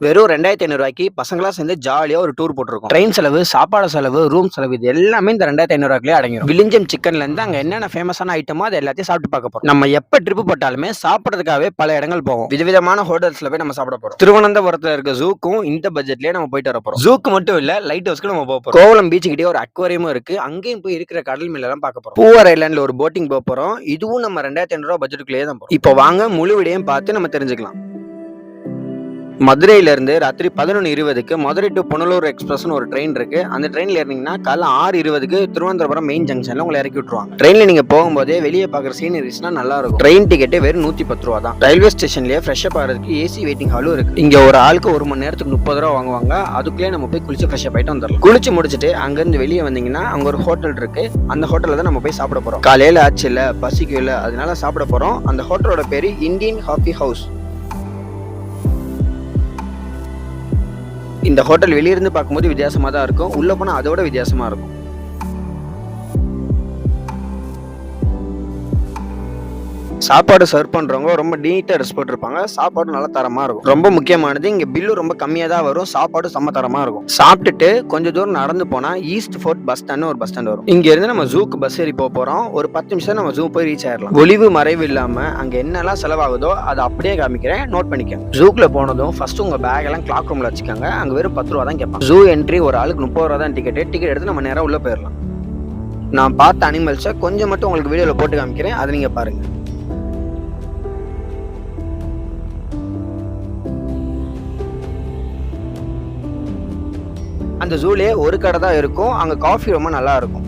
வெறும் 2500 ரூபாய்க்கு பசங்களா சேர்ந்து ஜாலியா ஒரு டூர் போட்டிருக்கோம். ட்ரெயின் செலவு, சாப்பாடு செலவு, ரூம் செலவு இது எல்லாமே இந்த 2500 ரூபாய்க்குள்ளே அடங்கிடும். வில்லிஞ்சம் சிக்கன்ல இருந்து அங்க என்னென்ன ஃபேமஸான ஐட்டமோ அது எல்லாத்தையும் சாப்பிட்டு பார்க்க போறோம். நம்ம எப்ப ட்ரிப் போட்டாலுமே சாப்பிடறதுக்காகவே பல இடங்கள் போவோம். விதவிதமான ஹோட்டல்ஸ்ல போய் நம்ம சாப்பிட போறோம். திருவனந்தபுரத்துல இருக்க ஜூக்கும் இந்த பட்ஜெட்லயே நம்ம போயிட்டு வர போறோம். ஜூக்கு மட்டும் இல்ல, லைட் ஹவுஸ்க்கு நம்ம போக போறோம். கோவளம் பீச் கிட்டே ஒரு அக்வாரியமும் இருக்கு. அங்கேயும் போய் இருக்கிற கடல் மீன் எல்லாம் பார்க்க போறோம். பூவார் ஐலாண்ட்ல ஒரு போட்டிங் போக போறோம். இதுவும் நம்ம 2500 ரூபாய் பட்ஜெட்டுக்குள்ளேயே தான் போறோம். இப்போ வாங்க முழு விடையும் பார்த்து நம்ம தெரிஞ்சுக்கலாம். மதுரையில இருந்து ராத்திரி 11:20க்கு மதுரை டு புனலூர் எக்ஸ்பிரஸ்னு ஒரு ட்ரெயின் இருக்கு. அந்த ட்ரெயின்ல ஏறினீங்கன்னா காலை 6:20க்கு திருவனந்தபுரம் மெயின் ஜங்ஷன்ல உங்களை இறக்கி விட்டுருவாங்க. ட்ரெயின்ல நீங்க போகும்போதே வெளியே பாக்குற சீனரிஸ்னா நல்லா இருக்கும். ட்ரெயின் டிக்கெட்டே வெறும் 110 ரூபா தான். ரயில்வே ஸ்டேஷன்லயே ஃப்ரெஷ் அப் ஆகிறதுக்கு ஏசி வெயிட்டிங் ஹாலும் இருக்கு. இங்க ஒரு ஆளுக்கு 1 மணி நேரத்துக்கு 30 ரூபா வாங்குவாங்க. அதுக்குள்ளே நம்ம போய் குளிச்சு ஃப்ரெஷ் அப் ஆயிட்டு வந்துடலாம். குளிச்சு முடிச்சுட்டு அங்க இருந்து வெளியே வந்தீங்கன்னா அங்க ஒரு ஹோட்டல் இருக்கு. அந்த ஹோட்டல்ல தான் நம்ம போய் சாப்பிட போறோம். காலையில ஆச்சு இல்ல, பசிக்கும் இல்ல, அதனால சாப்பிட போறோம். அந்த ஹோட்டலோட பேரு இந்தியன் காஃபி ஹவுஸ். இந்த ஹோட்டல் வெளியிருந்து பார்க்கும்போது வித்தியாசமா தான் இருக்கும். உள்ள போனா அதோட வித்தியாசமா இருக்கும். சாப்பாடு சர்வ் பண்றவங்க ரொம்ப நீட்டா ரெஸ்ட் போட்டிருப்பாங்க. சாப்பாடு நல்ல தரமா இருக்கும். ரொம்ப முக்கியமானது இங்க பில்லு ரொம்ப கம்மியா தான் வரும். சாப்பாடு செம்ம தரமா இருக்கும். சாப்பிட்டுட்டு கொஞ்சம் தூரம் நடந்து போனா ஈஸ்ட் ஃபோர்ட் பஸ் ஸ்டாண்ட் ஒரு பஸ் ஸ்டாண்ட் வரும். இங்க இருந்து நம்ம ஜூக்கு பஸ் ஏறி போறோம். ஒரு 10 நிமிஷம் நம்ம ஜூ போய் ரீச் ஆயிடலாம். ஒளிவு மறைவு இல்லாம அங்க என்னெல்லாம் செலவாகுதோ அதை அப்படியே காமிக்கிறேன், நோட் பண்ணிக்கோங்க. ஜூக்குள்ள போனதும் ஃபர்ஸ்ட் உங்க பேக் எல்லாம் கிளாக் ரூம்ல வச்சுக்கோங்க. அங்க வெறும் 10 ரூபா தான் கேட்பாங்க. ஜூ என்ட்ரி ஒரு ஆளுக்கு 30 ரூபா தான் டிக்கெட். டிக்கெட் எடுத்து நம்ம நேரம் உள்ள போயிடலாம். நான் பார்த்த அனிமல்ஸை கொஞ்சம் மட்டும் உங்களுக்கு வீடியோல போட்டு காமிக்கிறேன், அதை நீங்க பாருங்க. அந்த ஜூலே ஒரு கடை தான் இருக்கும். அங்க காஃபி ரொம்ப நல்லா இருக்கும்.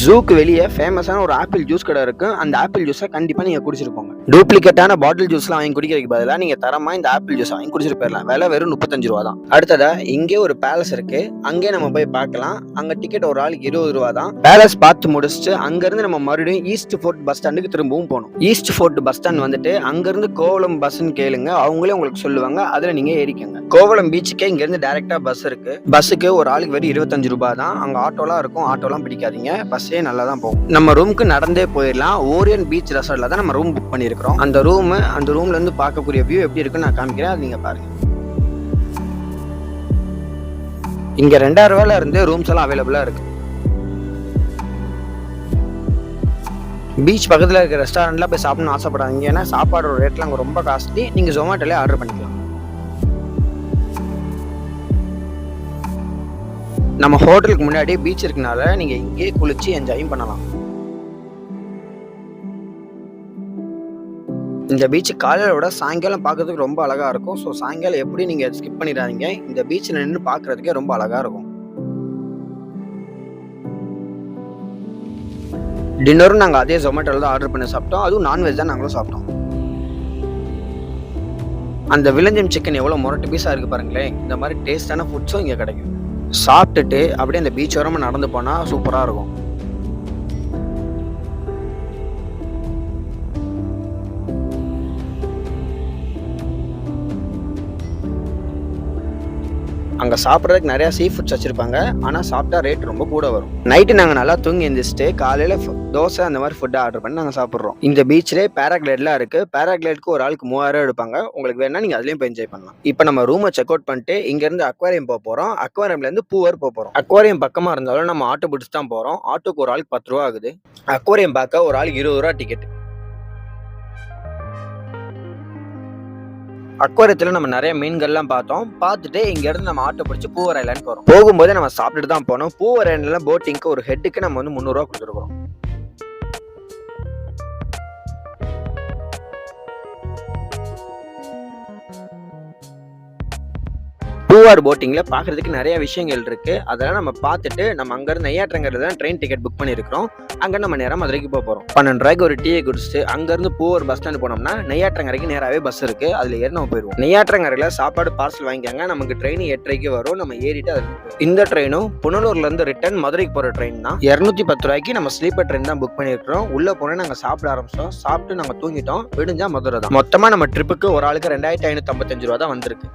ஜூக்கு வெளியே ஃபேமஸான ஒரு ஆப்பிள் ஜூஸ் கடை இருக்கு. அந்த ஆப்பிள் ஜூஸை கண்டிப்பா நீங்க குடிச்சிருப்போங்க. டூப்ளிகேட்டான பாட்டில் ஜூஸ்லாம் வாங்கி குடிக்கிறதுக்கு பதிலாக நீங்க தரமா இந்த ஆப்பிள் ஜூஸ் வாங்கி குடிச்சிட்டு போயிடலாம். விலை வெறும் 35 ரூபா தான். அடுத்ததா இங்கே ஒரு பேலஸ் இருக்கு. அங்கே நம்ம போய் பார்க்கலாம். அங்க டிக்கெட் ஒரு ஆளுக்கு 20 ரூபா தான். பேலஸ் பார்த்து முடிச்சுட்டு அங்க இருந்து நம்ம மறுபடியும் ஈஸ்ட் ஃபோர்ட் பஸ் ஸ்டாண்டுக்கு திரும்பவும் போகணும். ஈஸ்ட் ஃபோர்ட் பஸ் ஸ்டாண்ட் வந்துட்டு அங்க இருந்து கோவளம் பஸ்ன்னு கேளுங்க, அவங்களே உங்களுக்கு சொல்லுவாங்க. அதுல நீங்க ஏறிக்கங்க. கோவளம் பீச்சுக்கே இங்க இருந்து டைரக்டா பஸ் இருக்கு. பஸ்ஸுக்கு ஒரு ஆளுக்கு வெறும் 25 ரூபாய் தான். அங்க ஆட்டோலாம் இருக்கும். ஆட்டோலாம் பிடிக்காதீங்க, பஸ்ஸே நல்லா தான் போகும். நம்ம ரூமுக்கு நடந்தே போயிடலாம். ஓரியன் பீச் ரெசார்ட்ல தான் நம்ம ரூம் புக் பண்ணிருக்கோம். அந்த ரூம்ல இருந்து பார்க்கக்கூடிய வியூ எப்படி இருக்குன்னு நான் காமிக்கிறேன், அது நீங்க பாருங்க. இங்க 2000 ரூபாயில இருந்து ரூம்ஸ் எல்லாம் அவைலபிளா இருக்கு. பீச் பக்கத்துல இருக்க ரெஸ்டாரண்ட்ல போய் சாப்பிடணும்னு ஆசைப்படாதீங்க. ஏன்னா சாப்பாடோட ரேட்லாம் அங்க ரொம்ப காஸ்ட்லி. நீங்க ஜொமேட்டோல ஆர்டர் பண்ணிக்கலாம். நம்ம ஹோட்டலுக்கு முன்னாடி பீச் இருக்கனால நீங்க இங்கே குளிச்சு என்ஜாயும் பண்ணலாம். இந்த பீச் காலையில விட சாயங்காலம் பார்க்கறதுக்கு ரொம்ப அழகா இருக்கும். ஸோ சாயங்காலம் எப்படி நீங்க ஸ்கிப் பண்ணிடாதீங்க. இந்த பீச்சில் நின்று பார்க்கறதுக்கே ரொம்ப அழகா இருக்கும். டின்னரும் நாங்கள் அதே ஜொமேட்டோல தான் ஆர்டர் பண்ணி சாப்பிட்டோம். அதுவும் நான்வெஜ் தான் நாங்களும் சாப்பிட்டோம். அந்த வில்லஞ்சம் சிக்கன் எவ்வளோ முரட்டு பீஸாக இருக்கு பாருங்களேன். இந்த மாதிரி டேஸ்டான ஃபுட்ஸும் இங்கே கிடைக்கும். சாப்பிட்டுட்டு அப்படியே அந்த பீச் ஓரமாக நடந்து போனால் சூப்பராக இருக்கும். அங்கே சாப்பிட்றதுக்கு நிறையா சீ ஃபுட்ஸ் வச்சுருப்பாங்க. ஆனால் சாப்பிட்டா ரேட் ரொம்ப கூட வரும். நைட்டு நாங்கள் நல்லா தூங்கி எழுந்திரிச்சிட்டு காலையில் தோசை அந்த மாதிரி ஃபுட்டை ஆர்டர் பண்ணி நாங்கள் சாப்பிட்றோம். இந்த பீச்லேயே பேராகிளைட்லாம் இருக்குது. பேராகிளைடுக்கு ஒரு ஆளுக்கு 3000 எடுப்பாங்க. உங்களுக்கு வேணா நீங்கள் அதுலேயும் போய் என்ஜாய் பண்ணலாம். இப்போ நம்ம ரூமை செக் அவுட் பண்ணிட்டு இங்கேருந்து அக்வாரியம் போக போகிறோம். அக்வாரியம்லேருந்து பூவர் போக போகிறோம். அக்வாரியம் பக்கமாக இருந்தாலும் நம்ம ஆட்டோ பிடிச்சி தான் போகிறோம். ஆட்டோக்கு ஒரு ஆளுக்கு 10 ரூபா ஆகுது. அக்வாரியம் பார்க்க ஒரு ஆளுக்கு 20 ரூபா டிக்கெட். அக்வாரியத்தில் நம்ம நிறைய மீன்கள்லாம் பார்த்தோம். பார்த்துட்டு இங்கேருந்து நம்ம ஆட்டோ பிடிச்சி பூவர் ஐலாண்ட் போகிறோம். போகும்போதே நம்ம சாப்பிட்டுட்டு தான் போனோம். பூவர் ஐலாண்டில் போட்டிங்க்கு ஒரு ஹெட்டுக்கு நம்ம 300 ரூபா கொடுத்துருக்கோம். பூவார் போட்டிங்ல பாக்குறதுக்கு நிறைய விஷயங்கள் இருக்கு. அதெல்லாம் நம்ம பார்த்துட்டு நம்ம அங்கிருந்து நெய்யாற்றங்கரையில தான் ட்ரெயின் டிக்கெட் புக் பண்ணிருக்கோம். அங்க நம்ம நேரம் மதுரைக்கு போறோம். 12 ரூபாய்க்கு ஒரு டீயை குடிச்சிட்டு அங்கிருந்து பூவார் பஸ் ஸ்டாண்ட் போனோம்னா நெய்யாற்றங்கரைக்கு நேராவே பஸ் இருக்கு. அதுல ஏறி நம்ம போயிருவோம். நெய்யாற்றங்கரையில சாப்பாடு பார்சல் வாங்கிக்காங்க. நமக்கு ட்ரெயின் 8:30க்கு வரும். நம்ம ஏறிட்டு அதுல இந்த ட்ரெயினும் புனலூர்ல இருந்து ரிட்டர்ன் மதுரைக்கு போற ட்ரெயின் தான். 210 ரூபாய்க்கு நம்ம ஸ்லீப்பர் ட்ரெயின் தான் புக் பண்ணிருக்கோம். உள்ள போனா நாங்க சாப்பிட ஆரம்பிச்சோம். சாப்பிட்டு நாங்க தூங்கிட்டோம். விடிஞ்சா மதுரை தான். மொத்தமா நம்ம ட்ரிப்புக்கு ஒரு ஆளுக்கு 2555 ரூபா தான் வந்திருக்கு.